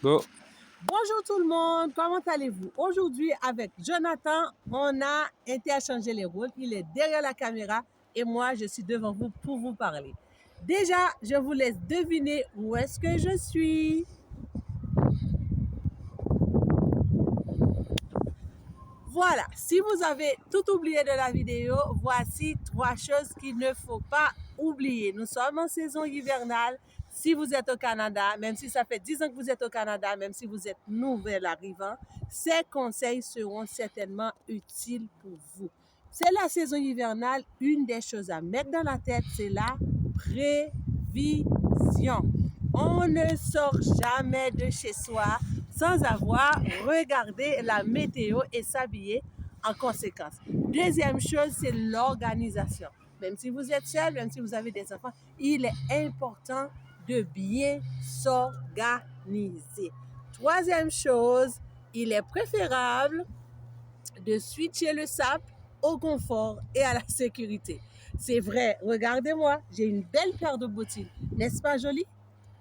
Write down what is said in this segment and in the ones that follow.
Bon, Bonjour tout le monde, comment allez-vous? Aujourd'hui, avec Jonathan, on a interchangé les rôles. Il est derrière la caméra et moi, je suis devant vous pour vous parler. Déjà, je vous laisse deviner où est-ce que je suis. Voilà, si vous avez tout oublié de la vidéo, voici 3 choses qu'il ne faut pas oublier. Nous sommes en saison hivernale. Si vous êtes au Canada, même si ça fait 10 ans que vous êtes au Canada, même si vous êtes nouvel arrivant, ces conseils seront certainement utiles pour vous. C'est la saison hivernale. Une des choses à mettre dans la tête, c'est la prévision. On ne sort jamais de chez soi sans avoir regardé la météo et s'habiller en conséquence. Deuxième chose, c'est l'organisation. Même si vous êtes seul, même si vous avez des enfants, il est important de bien s'organiser. Troisième chose, il est préférable de switcher le SAP au confort et à la sécurité. C'est vrai, regardez-moi, j'ai une belle paire de bottines. N'est-ce pas joli?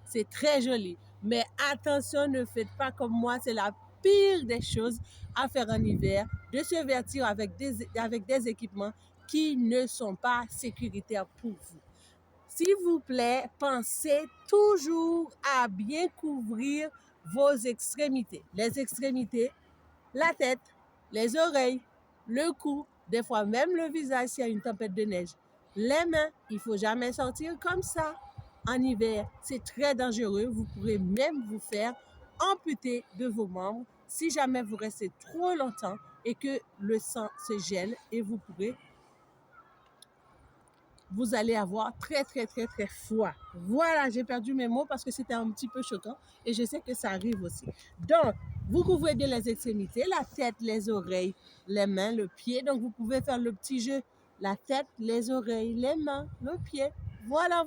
C'est très joli. Mais attention, ne faites pas comme moi, c'est la pire des choses à faire en hiver, de se vêtir avec des équipements qui ne sont pas sécuritaires pour vous. S'il vous plaît, pensez toujours à bien couvrir vos extrémités. Les extrémités, la tête, les oreilles, le cou, des fois même le visage s'il y a une tempête de neige. Les mains, il ne faut jamais sortir comme ça en hiver. C'est très dangereux. Vous pourrez même vous faire amputer de vos membres si jamais vous restez trop longtemps et que le sang se gèle et vous allez avoir très froid. Voilà, j'ai perdu mes mots parce que c'était un petit peu choquant et je sais que ça arrive aussi. Donc, vous couvrez bien les extrémités, la tête, les oreilles, les mains, le pied. Donc, vous pouvez faire le petit jeu. La tête, les oreilles, les mains, le pied. Voilà.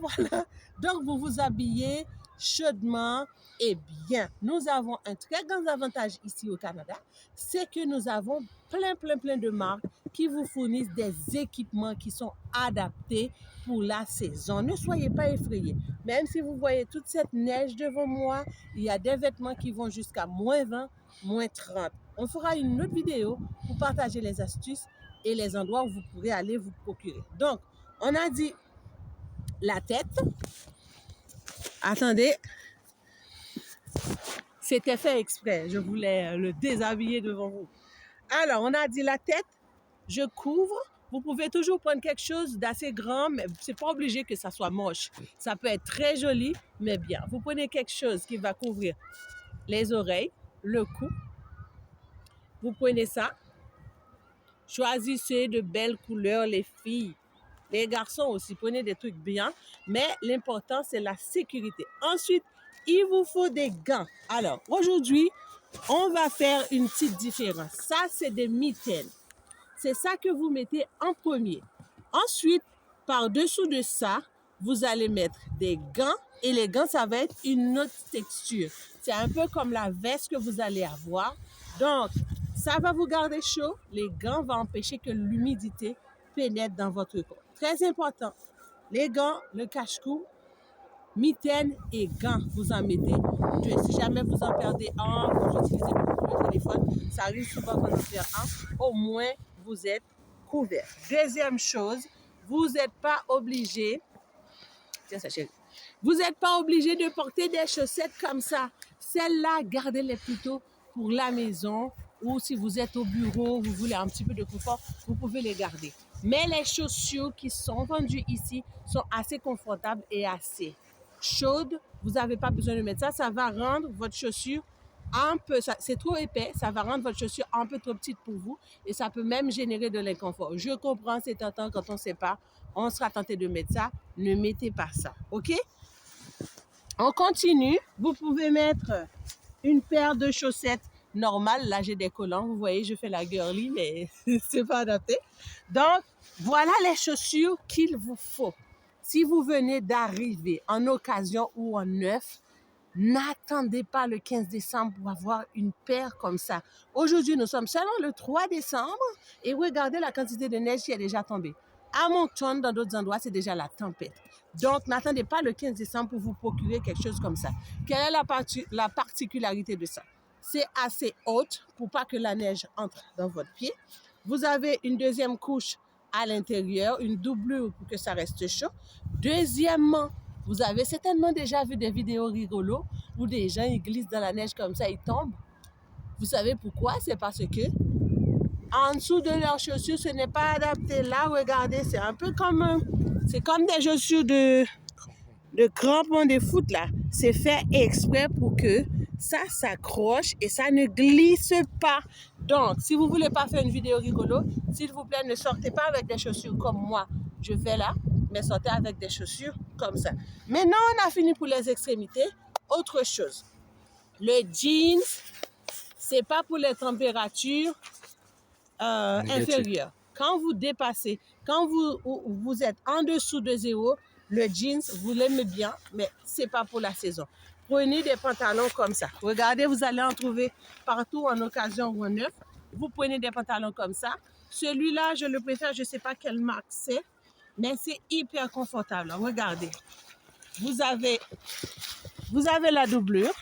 Donc, vous vous habillez chaudement et bien. Nous avons un très grand avantage ici au Canada, c'est que nous avons plein de marques qui vous fournissent des équipements qui sont adaptés pour la saison. Ne soyez pas effrayés. Même si vous voyez toute cette neige devant moi, il y a des vêtements qui vont jusqu'à -20, -30. On fera une autre vidéo pour partager les astuces et les endroits où vous pourrez aller vous procurer. Donc, on a dit la tête. Attendez, c'était fait exprès. Je voulais le déshabiller devant vous. Alors, on a dit la tête, je couvre. Vous pouvez toujours prendre quelque chose d'assez grand, mais c'est pas obligé que ça soit moche. Ça peut être très joli, mais bien. Vous prenez quelque chose qui va couvrir les oreilles, le cou. Vous prenez ça. Choisissez de belles couleurs, les filles. Les garçons aussi, prenez des trucs bien. Mais l'important, c'est la sécurité. Ensuite, il vous faut des gants. Alors, aujourd'hui, on va faire une petite différence. Ça, c'est des mitaines. C'est ça que vous mettez en premier. Ensuite, par-dessous de ça, vous allez mettre des gants et les gants, ça va être une autre texture. C'est un peu comme la veste que vous allez avoir. Donc, ça va vous garder chaud. Les gants vont empêcher que l'humidité pénètre dans votre corps. Très important. Les gants, le cache-cou, mitaines et gants, vous en mettez 2. Si jamais vous en perdez un, vous utilisez beaucoup le téléphone, ça arrive souvent qu'on en perd un, au moins vous êtes couvert. Deuxième chose, vous n'êtes pas obligé, tiens ça chérie, vous n'êtes pas obligé de porter des chaussettes comme ça. Celles-là, gardez-les plutôt pour la maison ou si vous êtes au bureau, vous voulez un petit peu de confort, vous pouvez les garder. Mais les chaussures qui sont vendues ici sont assez confortables et assez chaudes. Vous n'avez pas besoin de mettre ça. Ça va rendre votre chaussure un peu, c'est trop épais, ça va rendre votre chaussure un peu trop petite pour vous et ça peut même générer de l'inconfort. Je comprends, c'est tentant quand on ne sait pas, on sera tenté de mettre ça. Ne mettez pas ça, ok? On continue. Vous pouvez mettre une paire de chaussettes normales. Là, j'ai des collants. Vous voyez, je fais la girly, mais c'est pas adapté. Donc, voilà les chaussures qu'il vous faut. Si vous venez d'arriver en occasion ou en neuf, n'attendez pas le 15 décembre pour avoir une paire comme ça. Aujourd'hui, nous sommes seulement le 3 décembre et regardez la quantité de neige qui est déjà tombée. À Moncton, dans d'autres endroits, c'est déjà la tempête. Donc, n'attendez pas le 15 décembre pour vous procurer quelque chose comme ça. Quelle est la particularité de ça? C'est assez haute pour pas que la neige entre dans votre pied. Vous avez une deuxième couche à l'intérieur, une doublure pour que ça reste chaud. Deuxièmement, vous avez certainement déjà vu des vidéos rigolos où des gens ils glissent dans la neige comme ça, ils tombent. Vous savez pourquoi? C'est parce que en dessous de leurs chaussures, ce n'est pas adapté. Là, regardez, c'est un peu comme des chaussures de crampons de foot là. C'est fait exprès pour que ça s'accroche et ça ne glisse pas. Donc, si vous voulez pas faire une vidéo rigolo, s'il vous plaît, ne sortez pas avec des chaussures comme moi. Je fais là, mais sortez avec des chaussures comme ça. Maintenant, on a fini pour les extrémités. Autre chose. Le jeans, c'est pas pour les températures inférieures. Quand vous dépassez, quand vous êtes en dessous de 0, le jeans, vous l'aimez bien, mais c'est pas pour la saison. Prenez des pantalons comme ça. Regardez, vous allez en trouver partout en occasion ou en neuf. Vous prenez des pantalons comme ça. Celui-là, je le préfère, je ne sais pas quelle marque c'est, mais c'est hyper confortable. Regardez. Vous avez la doublure.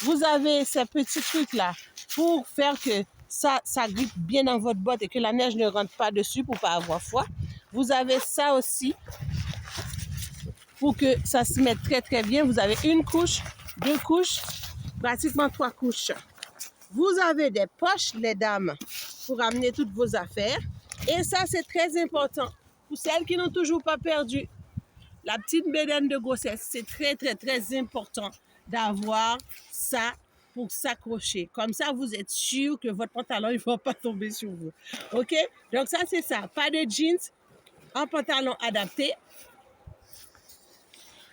Vous avez ces petits trucs-là pour faire que ça grippe bien dans votre botte et que la neige ne rentre pas dessus pour ne pas avoir froid. Vous avez ça aussi pour que ça se mette très très bien. Vous avez une couche, 2 couches, pratiquement 3 couches. Vous avez des poches, les dames, pour amener toutes vos affaires. Et ça, c'est très important. Pour celles qui n'ont toujours pas perdu la petite bédaine de grossesse, c'est très très très important d'avoir ça pour s'accrocher. Comme ça, vous êtes sûr que votre pantalon ne va pas tomber sur vous. OK? Donc ça, c'est ça. Pas de jeans, un pantalon adapté.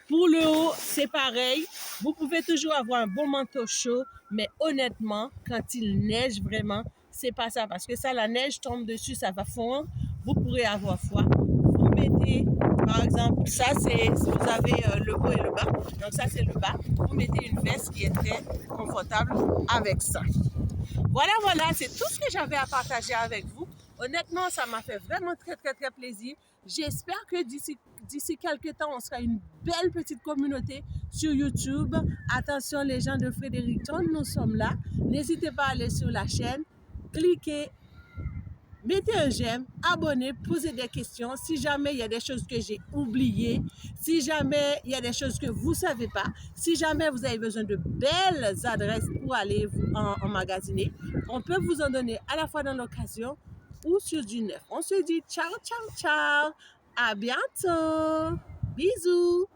Pour le haut, c'est pareil. Vous pouvez toujours avoir un bon manteau chaud, mais honnêtement, quand il neige vraiment, c'est pas ça. Parce que ça, la neige tombe dessus, ça va fondre. Vous pourrez avoir froid. Vous mettez, par exemple, ça c'est, si vous avez le haut et le bas, donc ça c'est le bas. Vous mettez une veste qui est très confortable avec ça. Voilà, c'est tout ce que j'avais à partager avec vous. Honnêtement, ça m'a fait vraiment très, très, très plaisir. J'espère que d'ici quelques temps, on sera une belle petite communauté sur YouTube. Attention, les gens de Fredericton, nous sommes là. N'hésitez pas à aller sur la chaîne, cliquez, mettez un j'aime, abonnez, posez des questions. Si jamais il y a des choses que j'ai oubliées, si jamais il y a des choses que vous ne savez pas, si jamais vous avez besoin de belles adresses pour aller en magasiner, on peut vous en donner à la fois dans l'occasion ou sur du neuf. On se dit ciao, ciao, ciao. À bientôt. Bisous.